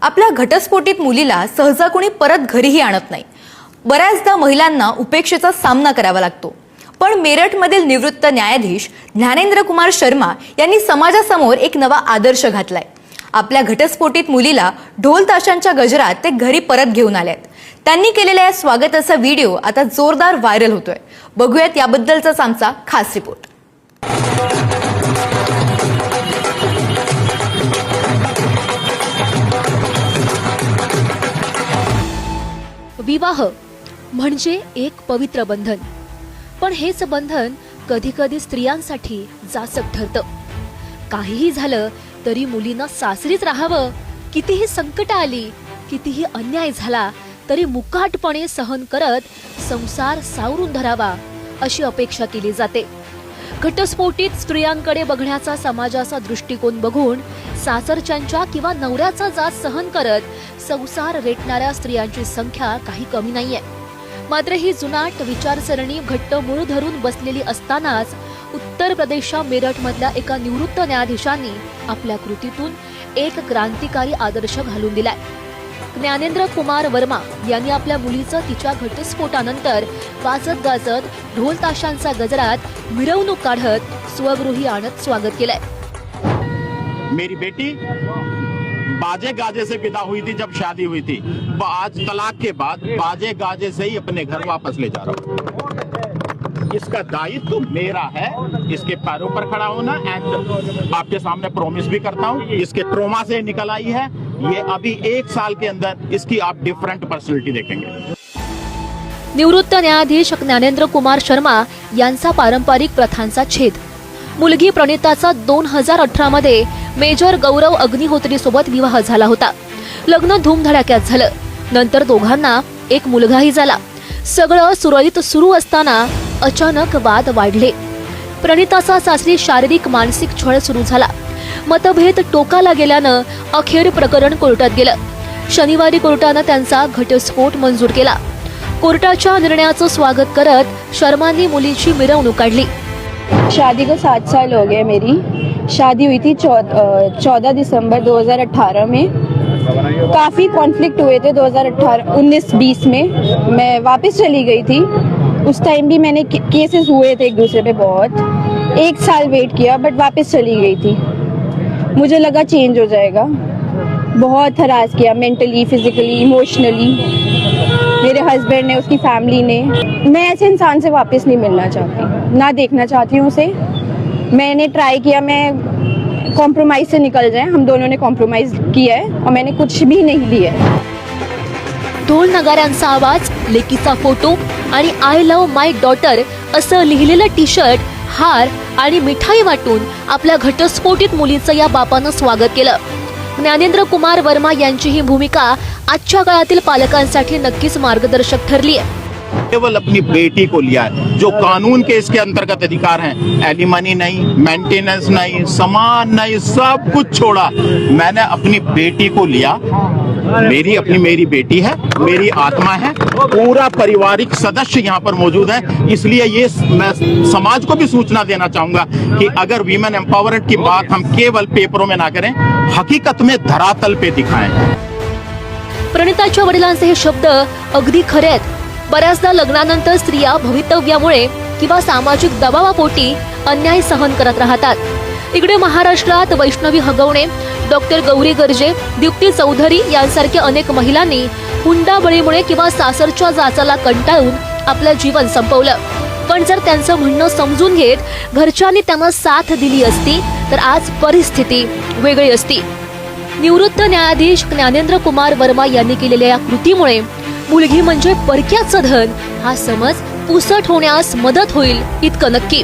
आपल्या घटस्फोटित मुलीला सहजा कोणी परत घरीही आणत नाही। बऱ्याचदा महिलांना उपेक्षेचा सामना करावा लागतो। पण मेरठमधील निवृत्त न्यायाधीश ज्ञानेंद्र कुमार शर्मा यांनी समाजासमोर एक नवा आदर्श घातलाय। आपल्या घटस्फोटित मुलीला ढोल ताशांच्या गजरात ते घरी परत घेऊन आलेत। त्यांनी केलेल्या या स्वागताचा व्हिडिओ आता जोरदार व्हायरल होतोय। बघूयात याबद्दलचाच आमचा खास रिपोर्ट। विवाह म्हणजे एक पवित्र बंधन, पण हेच बंधन कधी कधी स्त्रियांसाठी जाचक ठरतं। काहीही झालं तरी मुलीनं सासरीच राहावं, कितीही संकट आली, कितीही अन्याय झाला तरी मुकाटपणे सहन करत संसार सावरून धरावा अशी अपेक्षा केली जाते। घटस्फोटित स्त्रियांकडे बघण्याचा समाजाचा दृष्टिकोन बघून सासरच्यांच्या किंवा नवऱ्याचा जाच सहन करत संसार रेटणाऱ्या स्त्रियांची संख्या काही कमी नाहीये। मात्र ही जुनाट विचारसरणी घट्ट मूळ धरून बसलेली असतानाच उत्तर प्रदेशच्या मेरठ मधल्या एका निवृत्त न्यायाधीशांनी आपल्या कृतीतून एक क्रांतिकारी आदर्श घालून दिलाय। ज्ञानेंद्र कुमार वर्मा यांनी आपल्या मुलीचं तिच्या घटस्फोटानंतर वाजत गाजत ढोल ताशांचा गजरात मिरवणूक काढत स्वगृही आणत स्वागत केलंय। मेरी बेटी बाजे गाजे से विदा हुई थी जब शादी हुई थी, आज तलाक के बाद बाजे गाजे से ही अपने घर वापस ले जा रहा हूँ। इसका दायित्व मेरा है, इसके पैरों पर खड़ा होना। एंड आपके सामने प्रॉमिस भी करता हूँ, इसके ट्रोमा से निकल आई है। ये अभी 1 साल के अंदर इसकी आप डिफरेंट पर्सनैलिटी देखेंगे। निवृत्त न्यायाधीश ज्ञानेंद्र कुमार शर्मा यांचा पारंपरिक प्रथांचा छेद। मुलगी प्रणिताचा 2018 मध्ये मेजर गौरव अग्निहोत्री सोबत विवाह झाला होता। लग्न धूमधडाक्यात झालं। नंतर दोघांना एक मुलगाही झाला। सगळं सुरळीत सुरू असताना अचानक वाद वाढले। प्रणिताचा सासरी शारीरिक मानसिक छळ सुरू झाला। मतभेद टोकाला गेल्यानं अखेर प्रकरण कोर्टात गेलं। शनिवारी कोर्टानं त्यांचा घटस्फोट मंजूर केला। कोर्टाच्या निर्णयाचं स्वागत करत शर्मांनी मुलीची मिरवणूक काढली। शादी को 7 साल हो गए। मेरी शादी हुई थी 14 दिसंबर 2018 में। काफ़ी कॉन्फ्लिक्ट हुए थे 2018-19-20 में। मैं वापस चली गई थी। उस टाइम भी मैंने केसेस हुए थे एक दूसरे पे बहुत। 1 साल वेट किया बट वापस चली गई थी। मुझे लगा चेंज हो जाएगा। बहुत हरास किया मेंटली, फिजिकली, इमोशनली। मेरे हस्बैंड ने, उसकी फैमिली ने। मैं ऐसे इंसान से वापस नहीं मिलना चाहती, ना देखना चाहती हूँ उसे। मैंने ट्राई किया, मैं कॉम्प्रोमाइज से निकल जाए। हम दोनों ने कॉम्प्रोमाइज किया है और मैंने कुछ भी नहीं लिया है। ढोल नगाऱ्यांचा आवाज, लेकीचा फोटो आणि आय लव्ह माय डॉटर असं लिहिलेलं टी शर्ट, हार आणि मिठाई वाटून आपल्या घटस्फोटित मुलीचं या बापानं स्वागत केलं। ज्ञानेंद्र कुमार वर्मा यांची ही भूमिका आजच्या काळातील पालकांसाठी नक्कीच मार्गदर्शक ठरली आहे। केवल अपनी बेटी को लिया है, जो कानून के इसके अंतर्गत अधिकार हैं। एलिमनी नहीं, मेंटेनेंस नहीं, सामान नहीं, सब कुछ छोड़ा। मैंने अपनी बेटी को लिया। मेरी बेटी है, मेरी आत्मा है। पूरा पारिवारिक सदस्य यहाँ पर मौजूद है। इसलिए ये मैं समाज को भी सूचना देना चाहूंगा कि अगर वीमेन एम्पावरमेंट की बात हम केवल पेपरों में ना करें, हकीकत में धरातल पे दिखाएं। प्रणिताच्या वडिलांचे हे शब्द अगदी खरे आहेत। बऱ्याचदा लग्नानंतर स्त्रिया भवितव्यामुळे किंवा सामाजिक दबावापोटी अन्याय सहन करत राहतात। इकडे महाराष्ट्रात वैष्णवी हगवणे, डॉक्टर गौरी गर्जे, दीप्ती चौधरी यांसारख्या अनेक महिलांनी हुंडाबळीमुळे किंवा सासरच्या जाचाला कंटाळून आपलं जीवन संपवलं। पण जर त्यांचं म्हणणं समजून घेत घरच्यांनी त्यांना साथ दिली असती तर आज परिस्थिती वेगळी असती। निवृत्त न्यायाधीश ज्ञानेंद्र कुमार वर्मा यांनी केलेल्या या कृतीमुळे मुलगी म्हणजे परक्याचं धन हा समज पुसट होण्यास मदत होईल इतकं नक्की।